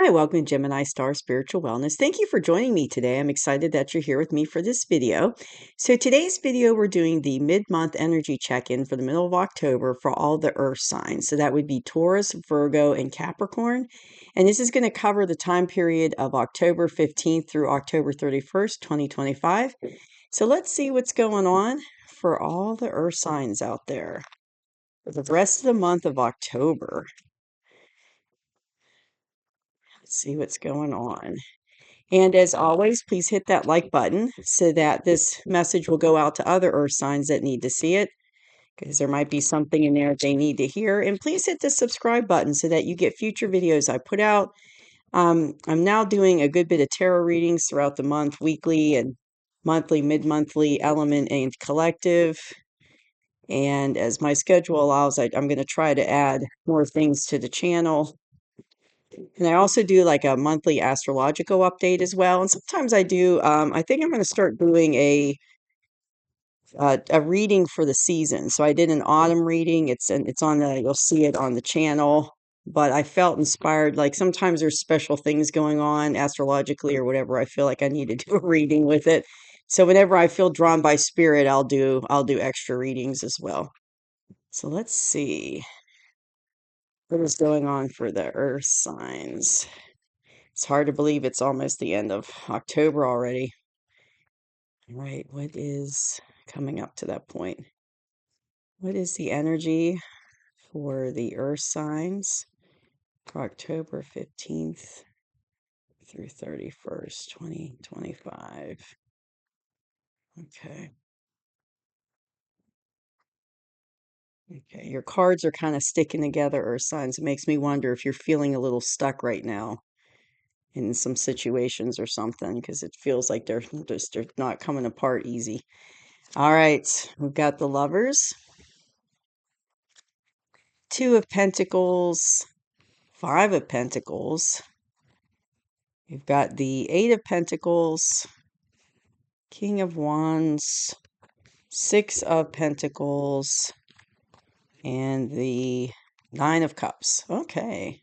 Hi, welcome to Gemini Star Spiritual Wellness. Thank you for joining me today. I'm excited that you're here with me for this video. So today's video, we're doing the mid-month energy check-in for the middle of October for all the earth signs. So that would be Taurus, Virgo, and Capricorn. And this is going to cover the time period of October 15th through October 31st, 2025. So let's see what's going on for all the earth signs out there for the rest of the month of October. Let's see what's going on. And as always, please hit that like button so that this message will go out to other earth signs that need to see it, because there might be something in there they need to hear. And please hit the subscribe button so that you get future videos I put out. I'm now doing a good bit of tarot readings throughout the month, weekly and monthly, mid-monthly, element, and collective. And as my schedule allows, I'm going to try to add more things to the channel. And I also do like a monthly astrological update as well. And sometimes I do, I think I'm going to start doing a reading for the season. So I did an autumn reading. It's on the, you'll see it on the channel. But I felt inspired, like sometimes there's special things going on astrologically or whatever. I feel like I need to do a reading with it. So whenever I feel drawn by spirit, I'll do extra readings as well. So let's see what is going on for the earth signs. It's hard to believe it's almost the end of October already. All right, what is coming up to that point? What is the energy for the earth signs for October 15th through 31st, 2025? Okay. Okay, your cards are kind of sticking together, earth signs. It makes me wonder if you're feeling a little stuck right now in some situations or something, because it feels like they're not coming apart easy. All right, we've got the Lovers, Two of Pentacles, Five of Pentacles. We've got the Eight of Pentacles, King of Wands, Six of Pentacles, and the Nine of Cups. Okay.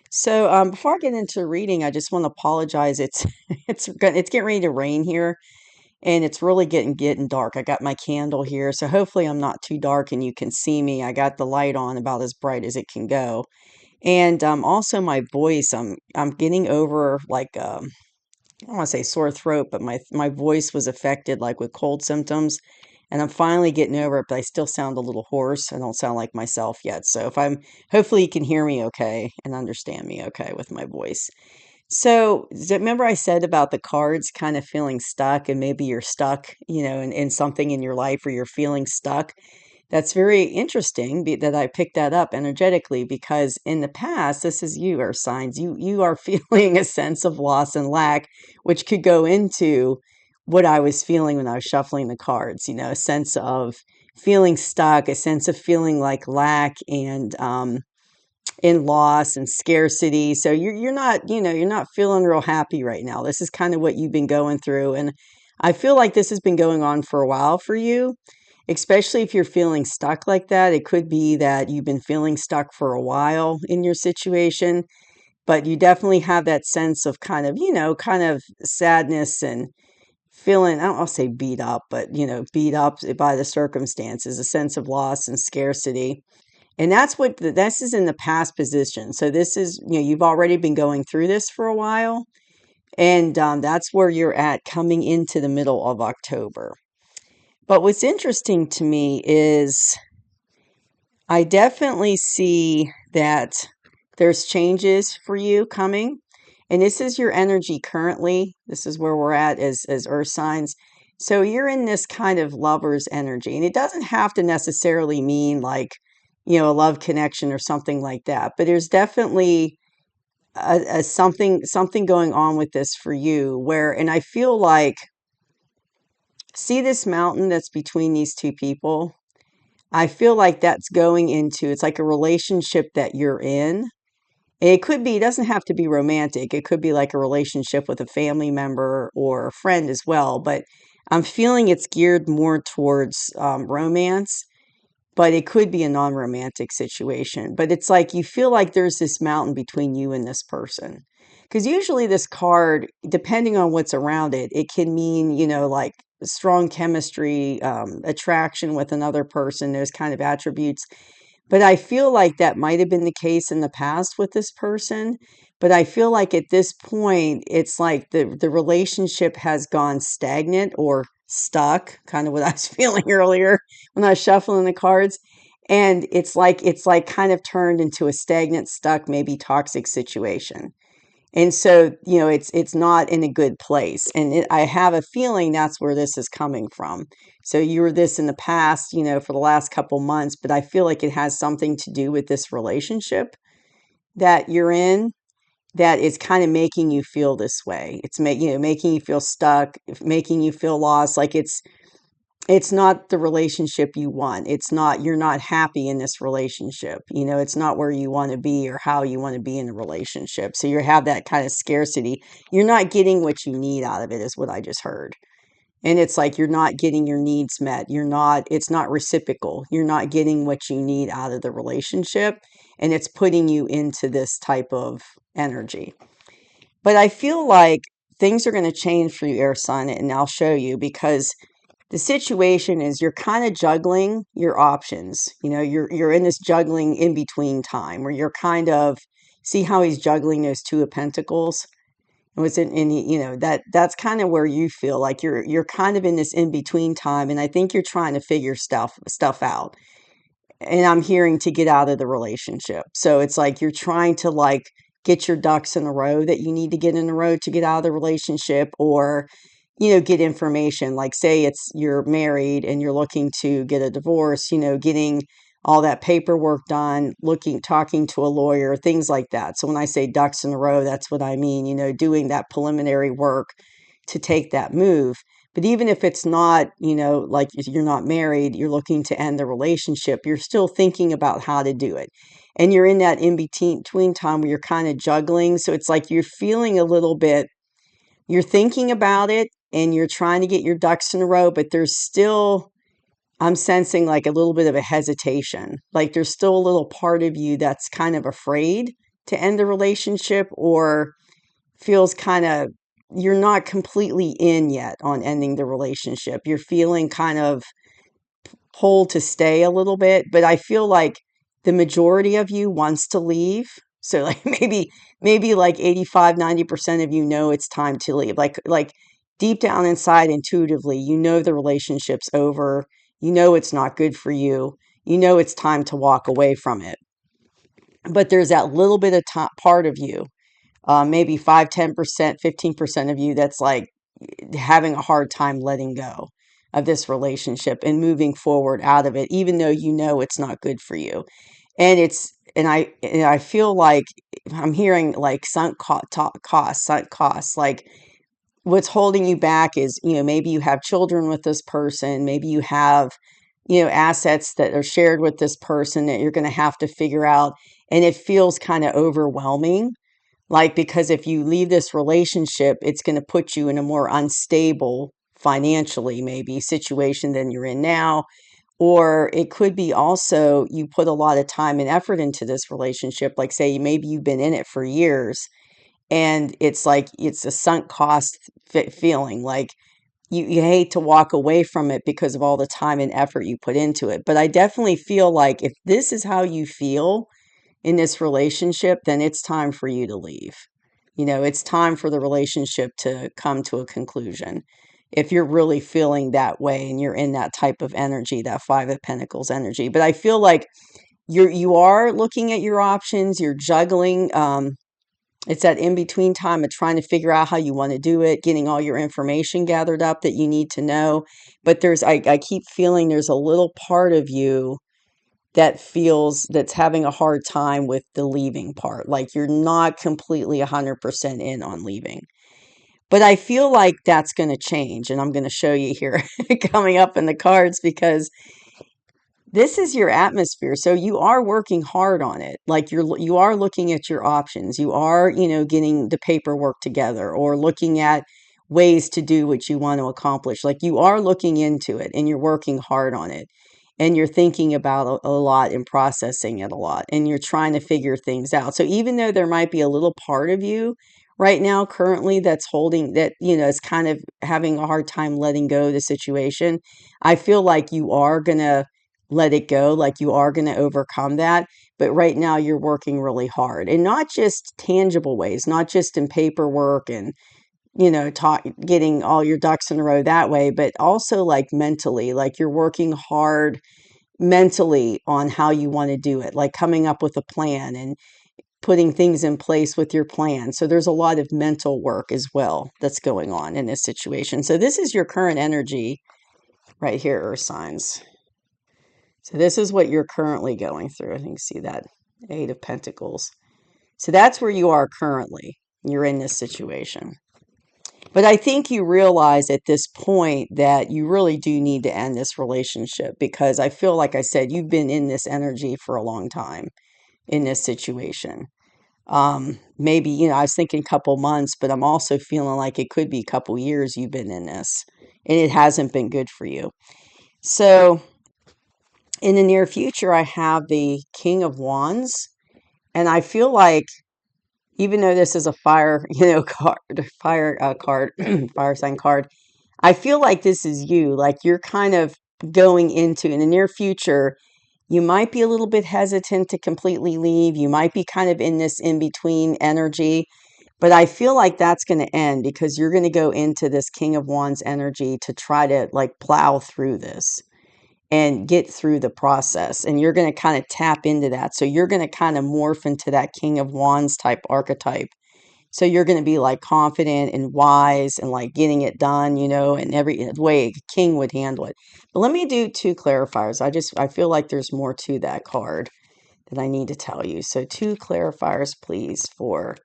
So before I get into reading, I just want to apologize. It's getting ready to rain here, and it's really getting dark. I got my candle here, so hopefully I'm not too dark and you can see me. I got the light on about as bright as it can go. And also my voice, I'm getting over like I don't want to say sore throat, but my voice was affected like with cold symptoms, and I'm finally getting over it, but I still sound a little hoarse. I don't sound like myself yet. So if I'm hopefully you can hear me okay and understand me okay with my voice. So, remember I said about the cards kind of feeling stuck, and maybe you're stuck, in something in your life, or you're feeling stuck. That's very interesting that I picked that up energetically, because in the past, this is you, Earth signs. You are feeling a sense of loss and lack, which could go into what I was feeling when I was shuffling the cards. A sense of feeling stuck, a sense of feeling like lack and in loss and scarcity. So you're not, you're not feeling real happy right now. This is kind of what you've been going through, and I feel like this has been going on for a while for you, especially if you're feeling stuck like that. It could be that you've been feeling stuck for a while in your situation, but you definitely have that sense of kind of sadness and feeling, I don't want to say beat up, but beat up by the circumstances, a sense of loss and scarcity. And that's what this is in the past position. So this is, you've already been going through this for a while, and that's where you're at coming into the middle of October. But what's interesting to me is I definitely see that there's changes for you coming. And this is your energy currently. This is where we're at as earth signs. So you're in this kind of lover's energy. And it doesn't have to necessarily mean like, a love connection or something like that. But there's definitely a something going on with this for you where, and I feel like, see this mountain that's between these two people? I feel like that's going into, it's like a relationship that you're in. And it could be, it doesn't have to be romantic. It could be like a relationship with a family member or a friend as well. But I'm feeling it's geared more towards romance. but it could be a non-romantic situation. But it's like you feel like there's this mountain between you and this person. Because usually this card, depending on what's around it, it can mean, like strong chemistry, attraction with another person, those kind of attributes. But I feel like that might have been the case in the past with this person. But I feel like at this point, it's like the relationship has gone stagnant or stuck, kind of what I was feeling earlier when I was shuffling the cards. And it's like kind of turned into a stagnant, stuck, maybe toxic situation. And so, it's not in a good place. And I have a feeling that's where this is coming from. So you were this in the past, for the last couple months, but I feel like it has something to do with this relationship that you're in that is kind of making you feel this way. It's making you feel stuck, making you feel lost, like it's not the relationship you want. You're not happy in this relationship. It's not where you want to be or how you want to be in the relationship. So you have that kind of scarcity. You're not getting what you need out of it, is what I just heard. And it's like you're not getting your needs met. It's not reciprocal. You're not getting what you need out of the relationship. And it's putting you into this type of energy. But I feel like things are going to change for you, air sign, and I'll show you, because the situation is you're kind of juggling your options. You're in this juggling in between time where you're kind of, see how he's juggling those two of pentacles. It was that's kind of where you feel like you're kind of in this in between time, and I think you're trying to figure stuff out. And I'm hearing to get out of the relationship. So it's like you're trying to like get your ducks in a row that you need to get in a row to get out of the relationship, or get information. Like, say you're married and you're looking to get a divorce, getting all that paperwork done, talking to a lawyer, things like that. So when I say ducks in a row, that's what I mean, doing that preliminary work to take that move. But even if it's not, like you're not married, you're looking to end the relationship, you're still thinking about how to do it. And you're in that in between time where you're kind of juggling. So it's like you're feeling a little bit, you're thinking about it and you're trying to get your ducks in a row, but there's still, I'm sensing like a little bit of a hesitation. Like there's still a little part of you that's kind of afraid to end the relationship, or feels kind of, you're not completely in yet on ending the relationship. You're feeling kind of pulled to stay a little bit, but I feel like the majority of you wants to leave. So like maybe like 85-90% of you know it's time to leave. Like deep down inside, intuitively, the relationship's over. It's not good for you. It's time to walk away from it. But there's that little bit of part of you, maybe 5-10%, 15% of you that's like having a hard time letting go of this relationship and moving forward out of it, even though it's not good for you. And I feel like I'm hearing like sunk costs. Like what's holding you back is, maybe you have children with this person, maybe you have, assets that are shared with this person that you're going to have to figure out. And it feels kind of overwhelming. Like, because if you leave this relationship, it's going to put you in a more unstable financially, maybe situation than you're in now. Or it could be also you put a lot of time and effort into this relationship. Like, say, maybe you've been in it for years and it's like it's a sunk cost feeling. Like, you hate to walk away from it because of all the time and effort you put into it. But I definitely feel like if this is how you feel in this relationship, then it's time for you to leave. It's time for the relationship to come to a conclusion. If you're really feeling that way and you're in that type of energy, that Five of Pentacles energy. But I feel like you are looking at your options, you're juggling. It's that in between time of trying to figure out how you want to do it, getting all your information gathered up that you need to know. But I keep feeling there's a little part of you that's having a hard time with the leaving part. Like you're not completely 100% in on leaving. But I feel like that's going to change. And I'm going to show you here coming up in the cards, because this is your atmosphere. So you are working hard on it. Like you are looking at your options. You are, getting the paperwork together or looking at ways to do what you want to accomplish. Like you are looking into it and you're working hard on it. and you're thinking about a lot and processing it a lot, and you're trying to figure things out. So even though there might be a little part of you right now currently that's holding that, is kind of having a hard time letting go of the situation, I feel like you are going to let it go, like you are going to overcome that. But right now you're working really hard, and not just tangible ways, not just in paperwork and getting all your ducks in a row that way, but also like mentally, like you're working hard mentally on how you want to do it, like coming up with a plan and putting things in place with your plan. So there's a lot of mental work as well that's going on in this situation. So this is your current energy right here, Earth signs. So this is what you're currently going through. I think you see that 8 of Pentacles. So that's where you are currently. You're in this situation. But I think you realize at this point that you really do need to end this relationship, because I feel like I said, you've been in this energy for a long time in this situation. Maybe, I was thinking a couple months, but I'm also feeling like it could be a couple years you've been in this, and it hasn't been good for you. So in the near future, I have the King of Wands, and I feel like even though this is a fire, card, fire card, fire sign card, I feel like this is you. Like you're kind of going into, in the near future, you might be a little bit hesitant to completely leave. You might be kind of in this in-between energy, but I feel like that's going to end, because you're going to go into this King of Wands energy to try to like plow through this and get through the process. And you're going to kind of tap into that. So you're going to kind of morph into that King of Wands type archetype. So you're going to be like confident and wise and like getting it done, and every way a king would handle it. But let me do 2 clarifiers. I feel like there's more to that card that I need to tell you. So 2 clarifiers, please, for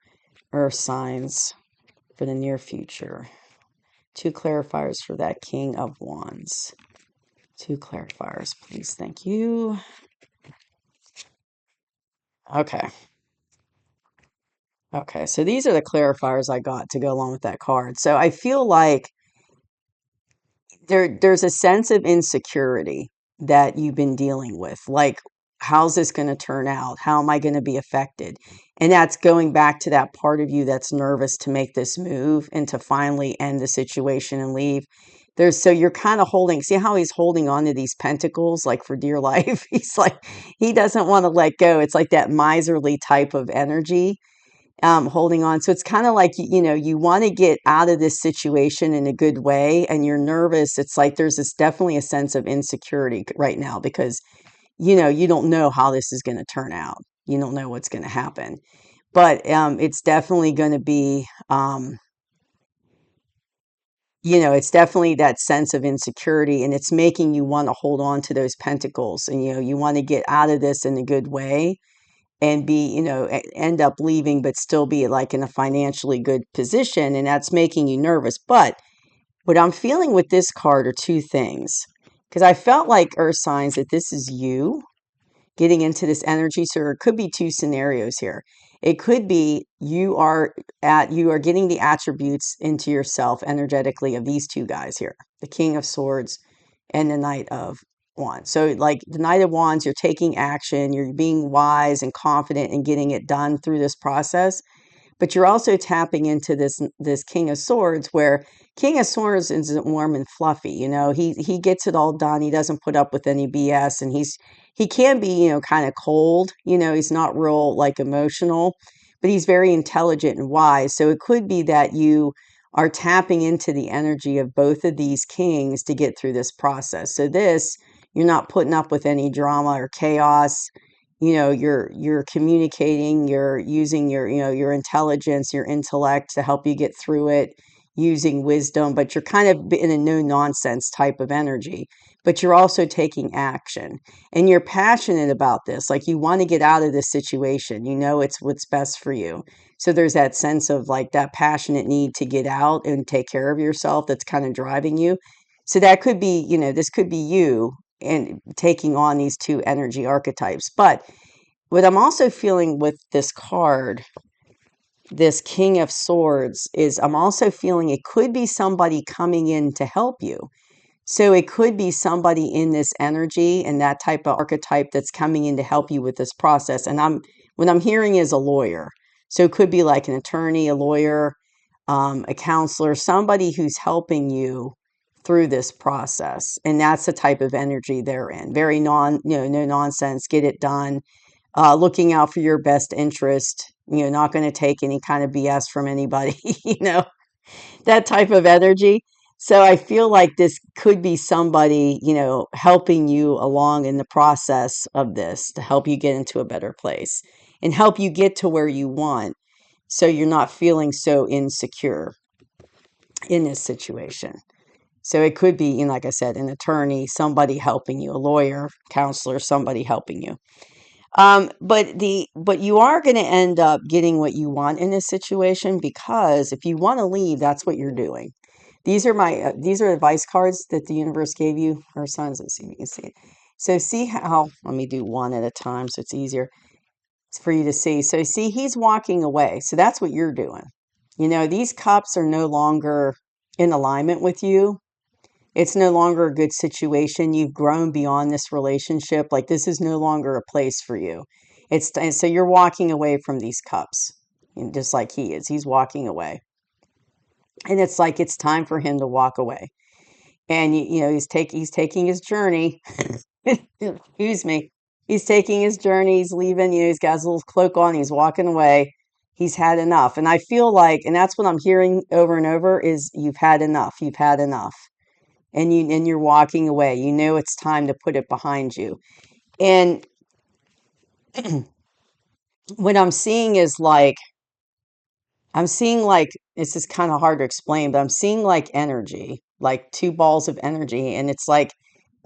Earth signs for the near future. 2 clarifiers for that King of Wands. 2 clarifiers, please. Thank you. Okay. Okay, so these are the clarifiers I got to go along with that card. So I feel like there's a sense of insecurity that you've been dealing with. Like, how's this going to turn out? How am I going to be affected? And that's going back to that part of you that's nervous to make this move and to finally end the situation and leave. So you're kind of holding, see how he's holding on to these pentacles like for dear life? He's like, he doesn't want to let go. It's like that miserly type of energy, holding on. So it's kind of like, you want to get out of this situation in a good way, and you're nervous. It's like there's definitely a sense of insecurity right now, because, you don't know how this is going to turn out. You don't know what's going to happen. But it's definitely going to be, it's definitely that sense of insecurity, and it's making you want to hold on to those pentacles, and, you want to get out of this in a good way and be, end up leaving, but still be like in a financially good position. And that's making you nervous. But what I'm feeling with this card are 2 things, because I felt like, Earth signs, that this is you getting into this energy. So it could be 2 scenarios here. It could be you are getting the attributes into yourself energetically of these 2 guys here, the King of Swords and the Knight of Wands. So like the Knight of Wands, you're taking action, you're being wise and confident and getting it done through this process. But you're also tapping into this King of Swords, where King of Swords isn't warm and fluffy. He gets it all done. He doesn't put up with any BS, and he can be, kind of cold. He's not real like emotional, but he's very intelligent and wise. So it could be that you are tapping into the energy of both of these kings to get through this process. So you're not putting up with any drama or chaos. You're communicating, you're using your intelligence, your intellect to help you get through it, using wisdom, but you're kind of in a no nonsense type of energy. But you're also taking action, and you're passionate about this. Like, you want to get out of this situation. It's what's best for you. So there's that sense of like that passionate need to get out and take care of yourself that's kind of driving you. So that could be, this could be you and taking on these 2 energy archetypes. But what I'm also feeling with this card, this King of Swords, is I'm also feeling it could be somebody coming in to help you. So it could be somebody in this energy and that type of archetype that's coming in to help you with this process. And what I'm hearing is a lawyer. So it could be like an attorney, a lawyer, a counselor, somebody who's helping you through this process. And that's the type of energy they're in. Very no nonsense, get it done, looking out for your best interest, not going to take any kind of BS from anybody, that type of energy. So I feel like this could be somebody, helping you along in the process of this to help you get into a better place and help you get to where you want. So you're not feeling so insecure in this situation. So it could be, like I said, an attorney, somebody helping you, a lawyer, counselor, somebody helping you. But you are going to end up getting what you want in this situation, because if you want to leave, that's what you're doing. These are these are advice cards that the universe gave you, or signs. Let's see if you can see it. So see how, let me do one at a time so it's easier for you to see. So see, he's walking away. So that's what you're doing. These cups are no longer in alignment with you. It's no longer a good situation. You've grown beyond this relationship. Like, this is no longer a place for you. And so you're walking away from these cups, just like he is. He's walking away. And it's like it's time for him to walk away. And he's taking his journey. Excuse me. He's taking his journey. He's leaving. He's got his little cloak on. He's walking away. He's had enough. And I feel like, and that's what I'm hearing over and over, is you've had enough. You've had enough. And you're walking away. It's time to put it behind you. And what I'm seeing is this is kind of hard to explain, but I'm seeing like energy, like two balls of energy, and it's like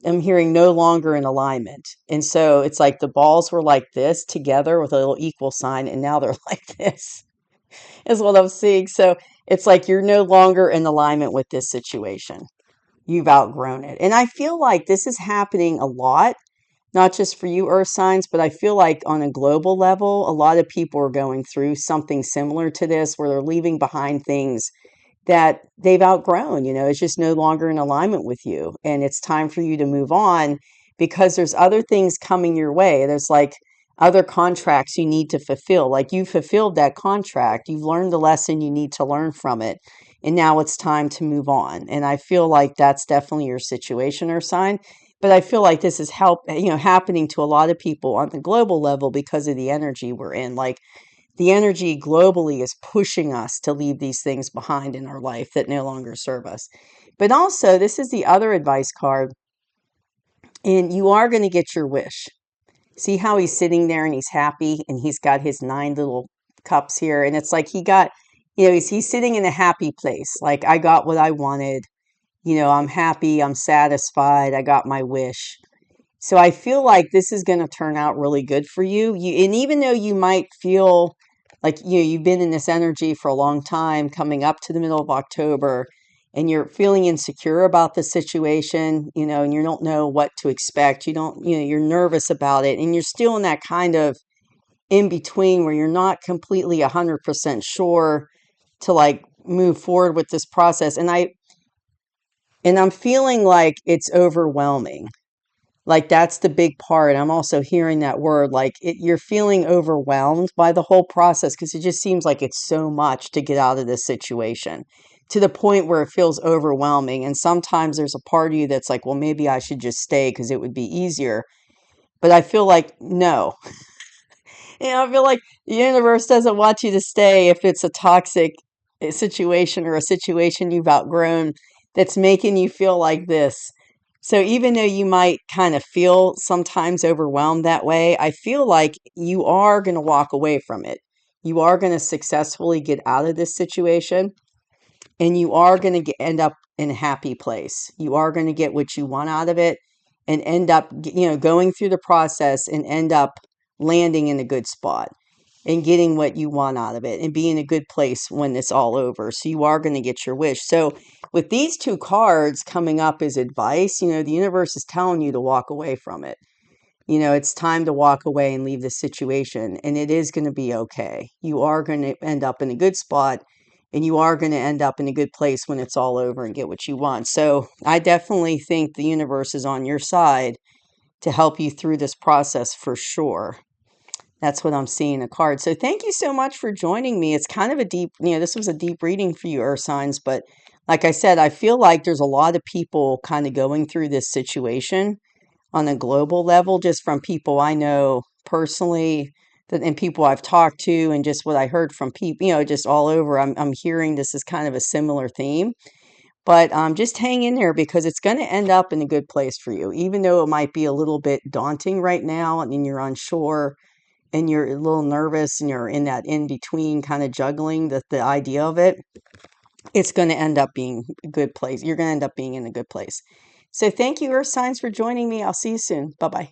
I'm hearing no longer in alignment. And so it's like the balls were like this together with a little equal sign, and now they're like this, is what I'm seeing. So it's like you're no longer in alignment with this situation. You've outgrown it. And I feel like this is happening a lot, not just for you earth signs, but I feel like on a global level, a lot of people are going through something similar to this, where they're leaving behind things that they've outgrown. It's just no longer in alignment with you. And it's time for you to move on, because there's other things coming your way. There's like other contracts you need to fulfill. Like, you fulfilled that contract, you've learned the lesson you need to learn from it. And now it's time to move on. And I feel like that's definitely your situation or sign. But I feel like this is happening to a lot of people on the global level because of the energy we're in. Like, the energy globally is pushing us to leave these things behind in our life that no longer serve us. But also, this is the other advice card, and you are going to get your wish. See how he's sitting there and he's happy, and he's got his 9 little cups here, and it's like he's sitting in a happy place. Like, I got what I wanted. I'm happy, I'm satisfied, I got my wish. So I feel like this is going to turn out really good for you. And even though you might feel like you've been in this energy for a long time, coming up to the middle of October, and you're feeling insecure about the situation, and you don't know what to expect. You're nervous about it, and you're still in that kind of in between where you're not completely 100% sure to like move forward with this process. And I'm feeling like it's overwhelming. Like, that's the big part. I'm also hearing that word, like you're feeling overwhelmed by the whole process, because it just seems like it's so much to get out of this situation, to the point where it feels overwhelming. And sometimes there's a part of you that's like, well, maybe I should just stay because it would be easier. But I feel like, no. I feel like the universe doesn't want you to stay if it's a toxic situation, or a situation you've outgrown that's making you feel like this. So even though you might kind of feel sometimes overwhelmed that way, I feel like you are going to walk away from it. You are going to successfully get out of this situation, and you are going to end up in a happy place. You are going to get what you want out of it, and end up, going through the process, and end up landing in a good spot and getting what you want out of it, and be in a good place when it's all over. So you are going to get your wish. So with these 2 cards coming up as advice, the universe is telling you to walk away from it. It's time to walk away and leave the situation, and it is going to be okay. You are going to end up in a good spot, and you are going to end up in a good place when it's all over and get what you want. So I definitely think the universe is on your side to help you through this process for sure. That's what I'm seeing in the card. So thank you so much for joining me. It's kind of a deep, this was a deep reading for you, Earth signs. But like I said, I feel like there's a lot of people kind of going through this situation on a global level, just from people I know personally and people I've talked to, and just what I heard from people, just all over. I'm hearing this is kind of a similar theme. But just hang in there, because it's going to end up in a good place for you, even though it might be a little bit daunting right now and you're unsure and you're a little nervous and you're in that in between kind of juggling the idea of it. It's going to end up being a good place. You're going to end up being in a good place. So thank you, Earth signs, for joining me. I'll see you soon. Bye-bye.